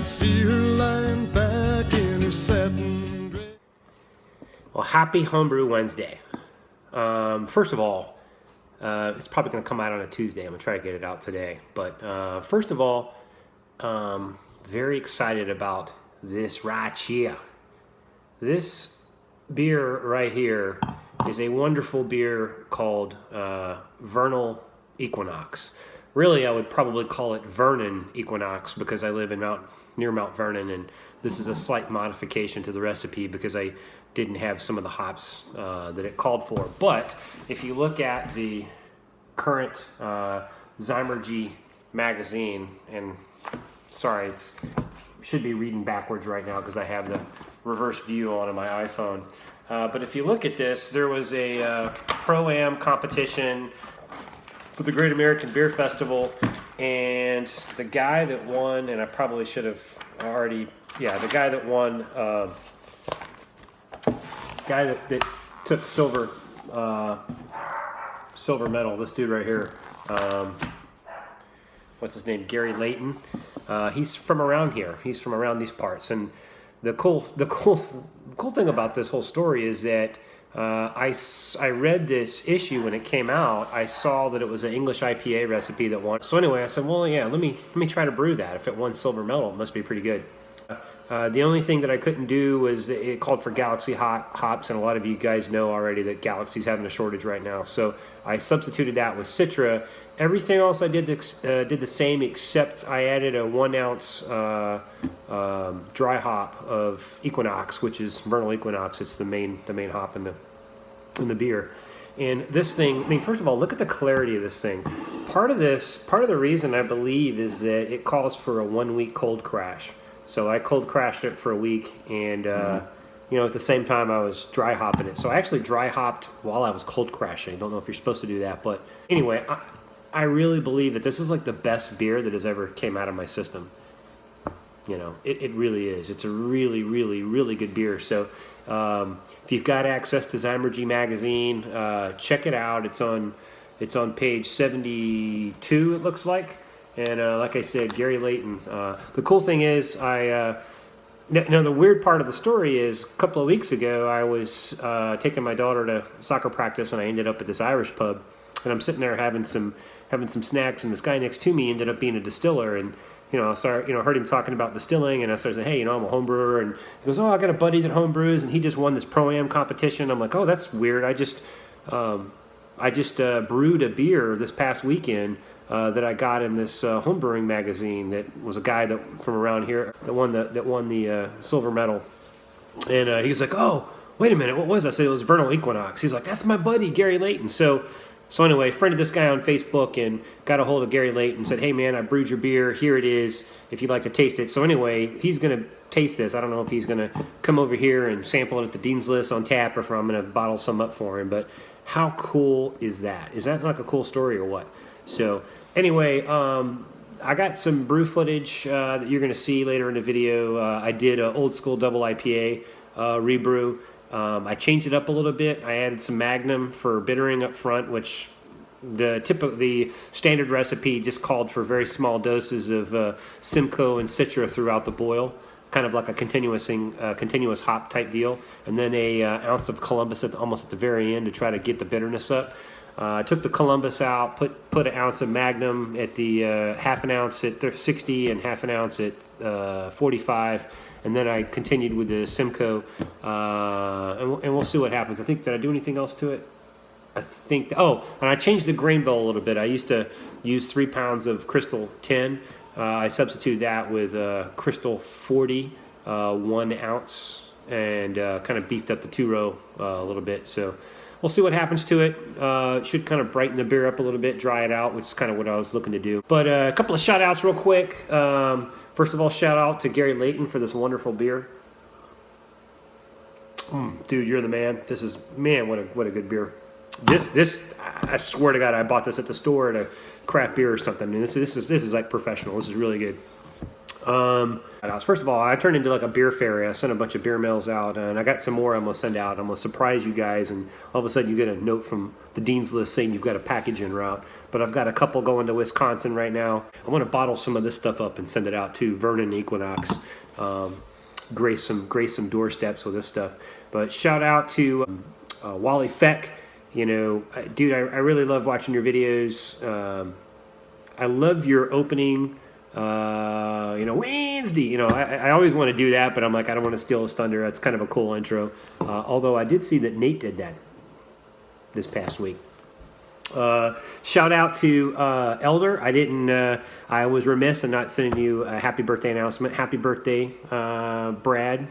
could see her lying back in her satin dress. Well, happy Homebrew Wednesday. First of all, it's probably going to come out on a Tuesday. I'm going to try to get it out today. But first of all, very excited about this right here. This beer right here is a wonderful beer called Vernal Equinox. Really, I would probably call it Vernon Equinox because I live near Mount Vernon, and this is a slight modification to the recipe because I didn't have some of the hops that it called for. But if you look at the current Zymurgy magazine, and sorry, it should be reading backwards right now because I have the reverse view on my iPhone. But if you look at this, there was a Pro-Am competition for the Great American Beer Festival, and the guy that won, and I probably should have already, the guy that won, guy that took silver medal, this dude right here, what's his name, Gary Layton, he's from around here, he's from around these parts, and the cool thing about this whole story is that I read this issue when it came out. I saw that it was an English IPA recipe that won. So anyway, I said, well, yeah, let me try to brew that. If it won silver medal, it must be pretty good. The only thing that I couldn't do was it called for Galaxy hops, and a lot of you guys know already that Galaxy's having a shortage right now. So I substituted that with Citra. Everything else I did the same, except I added a 1 ounce dry hop of Equinox, which is Vernal Equinox. It's the main hop in the beer. And this thing, I mean, first of all, look at the clarity of this thing. Part of the reason I believe is that it calls for a 1 week cold crash. So I cold crashed it for a week, and you know, at the same time I was dry hopping it. So I actually dry hopped while I was cold crashing. I don't know if you're supposed to do that, but anyway, I really believe that this is like the best beer that has ever came out of my system. You know, it really is. It's a really, really, really good beer. So if you've got access to Zymurgy magazine, check it out. It's on page 72, it looks like. And like I said, Gary Layton. The cool thing is, now the weird part of the story is, a couple of weeks ago, I was taking my daughter to soccer practice, and I ended up at this Irish pub, and I'm sitting there having some snacks, and this guy next to me ended up being a distiller, and you know, I heard him talking about distilling, and I started saying, hey, you know, I'm a home brewer, and he goes, oh, I got a buddy that home brews, and he just won this Pro-Am competition. I'm like, oh, that's weird. I just brewed a beer this past weekend that I got in this homebrewing magazine. That was a guy from around here that won the silver medal, and he was like, oh, wait a minute, what was that? I said it was Vernal Equinox. He's like, that's my buddy Gary Layton. So anyway, friended this guy on Facebook and got a hold of Gary Layton and said, hey man, I brewed your beer, here it is, if you'd like to taste it. So anyway, he's going to taste this. I don't know if he's going to come over here and sample it at the Dean's List on tap, or if I'm going to bottle some up for him. But how cool is that? Is that like a cool story or what? So anyway, I got some brew footage that you're going to see later in the video. I did an Old School IPA rebrew. I changed it up a little bit. I added some Magnum for bittering up front, which the standard recipe just called for very small doses of Simcoe and Citra throughout the boil, kind of like a continuous hop type deal, and then a ounce of Columbus almost at the very end to try to get the bitterness up. I took the Columbus out, put an ounce of Magnum at the half an ounce at 60 and half an ounce at 45. And then I continued with the Simcoe, and we'll see what happens. I think, did I do anything else to it? I think, and I changed the grain bill a little bit. I used to use 3 pounds of Crystal 10. I substituted that with Crystal 40, 1 ounce, and kind of beefed up the 2-row a little bit. So we'll see what happens to it. It should kind of brighten the beer up a little bit, dry it out, which is kind of what I was looking to do. But a couple of shout outs real quick. First of all, shout out to Gary Layton for this wonderful beer. Dude, you're the man. This is, man, what a good beer. This, I swear to God, I bought this at the store at a craft beer or something. I mean, this is like professional. This is really good. First of all, I turned into like a beer fairy. I sent a bunch of beer mails out, and I got some more I'm going to send out. I'm going to surprise you guys, and all of a sudden you get a note from the Dean's List saying you've got a package en route. But I've got a couple going to Wisconsin right now. I want to bottle some of this stuff up and send it out to Vernon Equinox. Grace some doorsteps with this stuff. But shout out to Wally Feck. You know, dude, I really love watching your videos. I love your opening. Wednesday, I always want to do that, but I'm like, I don't want to steal his thunder. That's kind of a cool intro. Although I did see that Nate did that this past week. Shout out to Elder. I was remiss in not sending you a happy birthday announcement. Happy birthday, Brad.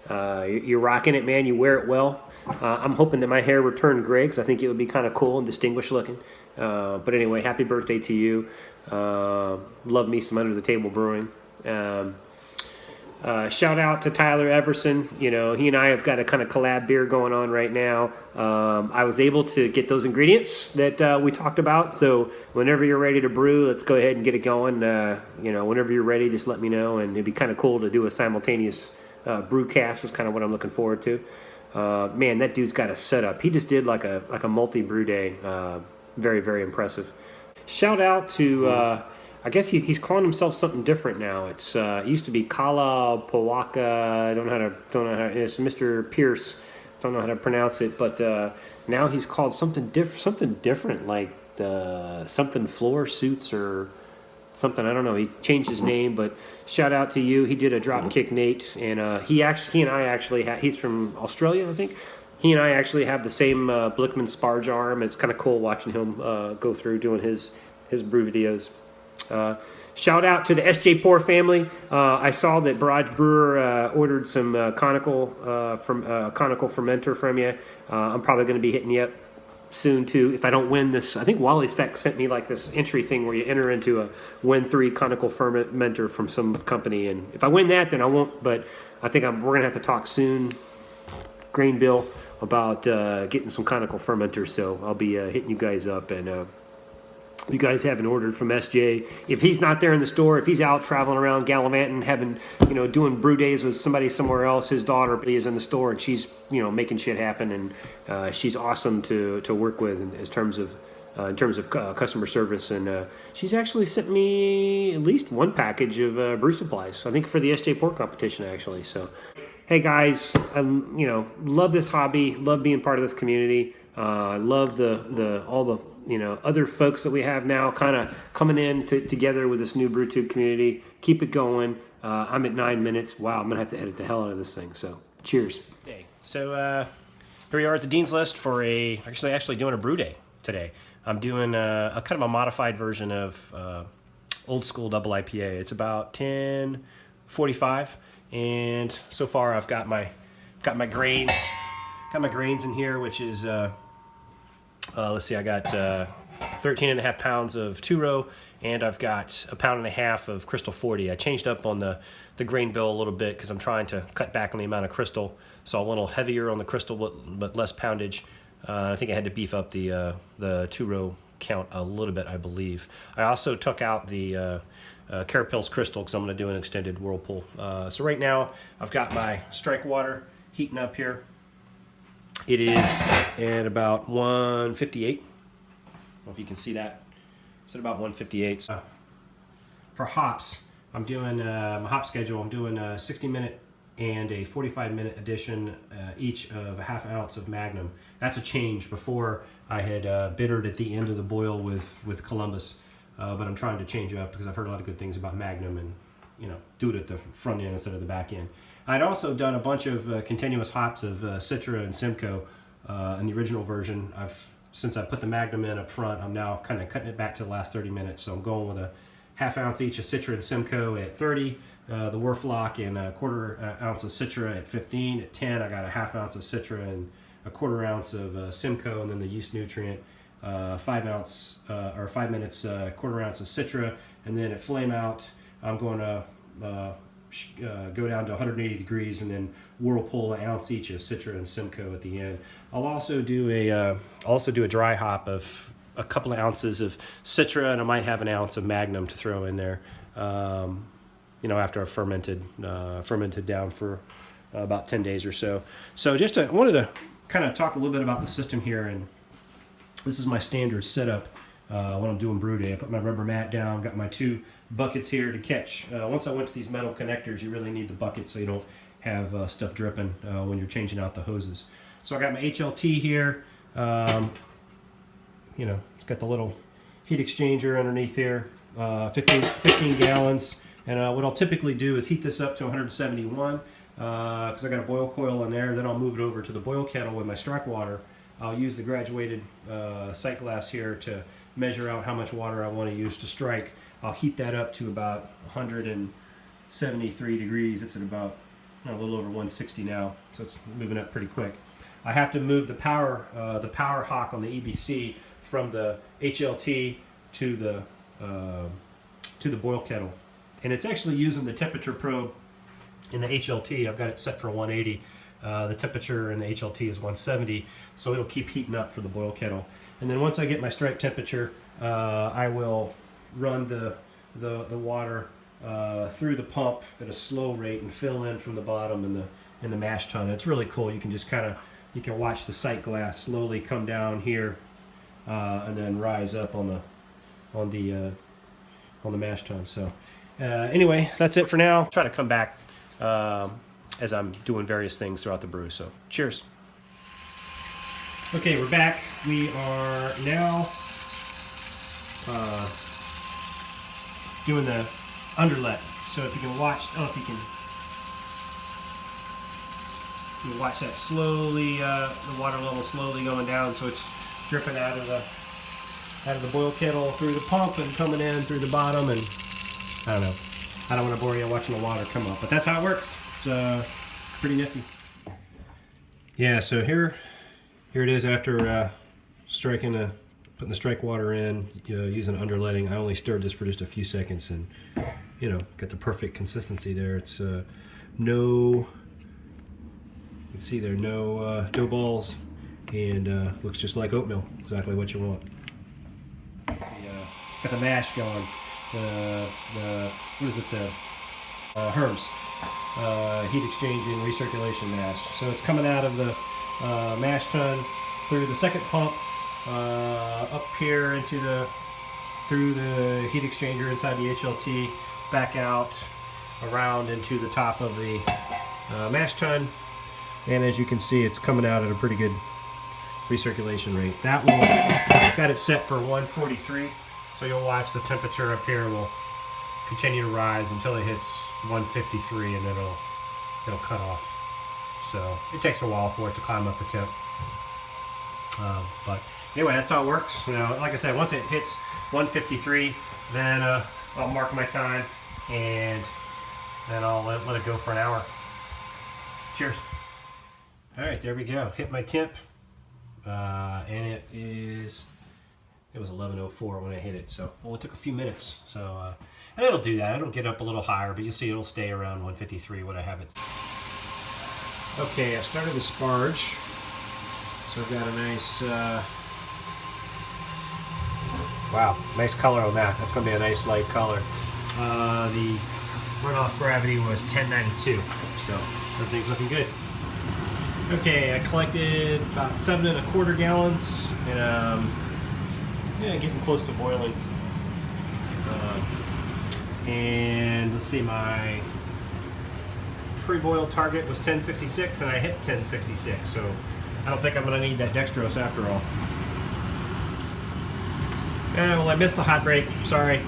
You're rocking it, man. You wear it well. I'm hoping that my hair would turn gray because I think it would be kind of cool and distinguished looking. But anyway, happy birthday to you. Love me some Under the Table Brewing. Shout out to Tyler Everson. He and I have got a kind of collab beer going on right now. I was able to get those ingredients that we talked about. So whenever you're ready to brew, let's go ahead and get it going. Whenever you're ready, just let me know. And it'd be kind of cool to do a simultaneous brew cast is kind of what I'm looking forward to. Man, that dude's got a setup. He just did like a multi-brew day. Very, very impressive. Shout out to, I guess he's calling himself something different now. It used to be Kala Powaka. I don't know how. It's Mr. Pierce. Don't know how to pronounce it, but now he's called something different, like something Floor Suits or something. I don't know. He changed his name, but shout out to you. He did a Dropkick Nate, and he and I actually he's from Australia, I think. He and I actually have the same Blickman Sparge arm. It's kind of cool watching him go through doing his brew videos. Shout out to the SJ Poor family. I saw that Barrage Brewer ordered some conical fermenter from you. I'm probably going to be hitting you up soon too. If I don't win this, I think Wally Feck sent me like this entry thing where you enter into a win 3 conical fermenter from some company, and if I win that, then I won't. But I think we're going to have to talk soon, Grain Bill, about getting some conical fermenters. So I'll be hitting you guys up, and you guys haven't ordered from SJ. If he's not there in the store, if he's out traveling around gallivanting, doing brew days with somebody somewhere else, his daughter is in the store and she's making shit happen, and she's awesome to work with in terms of customer service, and she's actually sent me at least one package of brew supplies, I think for the SJ Port competition actually. So hey guys, love this hobby, love being part of this community. Love all the other folks that we have now kind of coming in together with this new BrewTube community. Keep it going. I'm at 9 minutes. Wow, I'm gonna have to edit the hell out of this thing. So cheers. Okay, so here we are at the Dean's List for actually doing a brew day today. I'm doing a kind of a modified version of Old School IPA. It's about 10:45, and so far I've got my grains. Got my grains in here, which is, let's see, I got 13.5 pounds of 2-row, and I've got 1.5 pounds of Crystal 40. I changed up on the grain bill a little bit because I'm trying to cut back on the amount of Crystal, so a little heavier on the Crystal but less poundage. I think I had to beef up the 2-row count a little bit, I believe. I also took out the Carapils Crystal because I'm going to do an extended whirlpool. So right now I've got my strike water heating up here. It is at about 158. I don't know if you can see that. It's at about 158. So for hops, I'm doing my hop schedule. I'm doing a 60-minute and a 45-minute addition, each of a half ounce of Magnum. That's a change. Before I had bittered at the end of the boil with Columbus, but I'm trying to change it up because I've heard a lot of good things about Magnum, and do it at the front end instead of the back end. I'd also done a bunch of continuous hops of Citra and Simcoe in the original version. Since I put the Magnum in up front, I'm now kind of cutting it back to the last 30 minutes. So I'm going with a half ounce each of Citra and Simcoe at 30, the Werflock, and a quarter ounce of Citra at 15. At 10, I got a half ounce of Citra and a quarter ounce of Simcoe, and then the yeast nutrient, 5 minutes, quarter ounce of Citra, and then at flame out, I'm going to go down to 180 degrees and then whirlpool an ounce each of Citra and Simcoe at the end. I'll also do a dry hop of a couple of ounces of Citra, and I might have an ounce of Magnum to throw in there. you know, after I've fermented down for about 10 days or so. So just I wanted to kind of talk a little bit about the system here, and this is my standard setup when I'm doing brew day. I put my rubber mat down, got my 2 buckets here to catch. Once I went to these metal connectors, you really need the bucket so you don't have stuff dripping when you're changing out the hoses. So I got my HLT here. You know, it's got the little heat exchanger underneath here, 15 gallons. And what I'll typically do is heat this up to 171 because I got a boil coil in there. Then I'll move it over to the boil kettle with my strike water. I'll use the graduated sight glass here to measure out how much water I want to use to strike. I'll heat that up to about 173 degrees. It's at about a little over 160 now, so it's moving up pretty quick. I have to move the power hock on the EBC from the HLT to the boil kettle, and it's actually using the temperature probe in the HLT. I've got it set for 180. The temperature in the HLT is 170, so it'll keep heating up for the boil kettle. And then once I get my strike temperature, I will run the water through the pump at a slow rate and fill in from the bottom in the mash tun. It's really cool. You can just you can watch the sight glass slowly come down here and then rise up on the mash tun. So anyway, that's it for now. Try to come back as I'm doing various things throughout the brew. So cheers. Okay, we're back. We are now doing the underlet. So if you can watch, I don't know if you can watch that slowly, the water level slowly going down, so it's dripping out of the boil kettle through the pump and coming in through the bottom. And I don't know. I don't want to bore you watching the water come up, but that's how it works. It's pretty nifty. Yeah. So here it is after putting the strike water in, using underletting. I only stirred this for just a few seconds, and got the perfect consistency there. It's you can see there, no dough balls, and looks just like oatmeal. Exactly what you want. Got the mash going. The Herms heat exchanging recirculation mash. So it's coming out of the mash tun through the second pump, up here through the heat exchanger inside the HLT, back out around into the top of the mash tun, and as you can see, it's coming out at a pretty good recirculation rate. Got it set for 143, so you'll watch the temperature up here will continue to rise until it hits 153, and then it'll cut off. So it takes a while for it to climb up the temp. But anyway, that's how it works. Like I said, once it hits 153, then I'll mark my time, and then I'll let it go for an hour. Cheers. All right, there we go. Hit my temp, and it was 11:04 when I hit it, so only took a few minutes. So and it'll do that. It'll get up a little higher, but you'll see it'll stay around 153 when I have it. Okay, I started the sparge. So I've got a nice, wow, nice color on that. That's going to be a nice light color. The runoff gravity was 1092, so everything's looking good. Okay, I collected about 7 1/4 gallons, and getting close to boiling. And let's see, my pre-boil target was 1066, and I hit 1066, so I don't think I'm going to need that dextrose after all. Well, I missed the hot break. Sorry.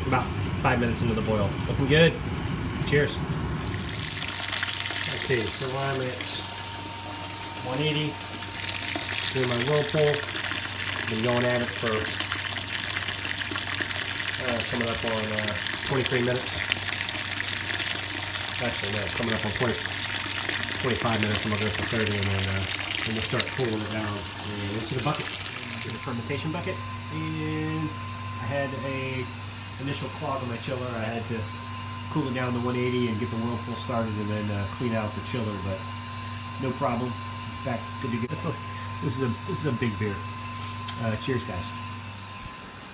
About 5 minutes into the boil. Looking good. Cheers. Okay, so I'm at 180. Doing my whirlpool. Been going at it for coming up on 23 minutes. Actually, no, coming up on 25 minutes. I'm going to go for 30, and then we'll start cooling it down into the bucket, to the fermentation bucket. And I had a initial clog on my chiller. I had to cool it down to 180 and get the whirlpool started, and then clean out the chiller. But no problem. Back good to go. This is a big beer. Cheers, guys.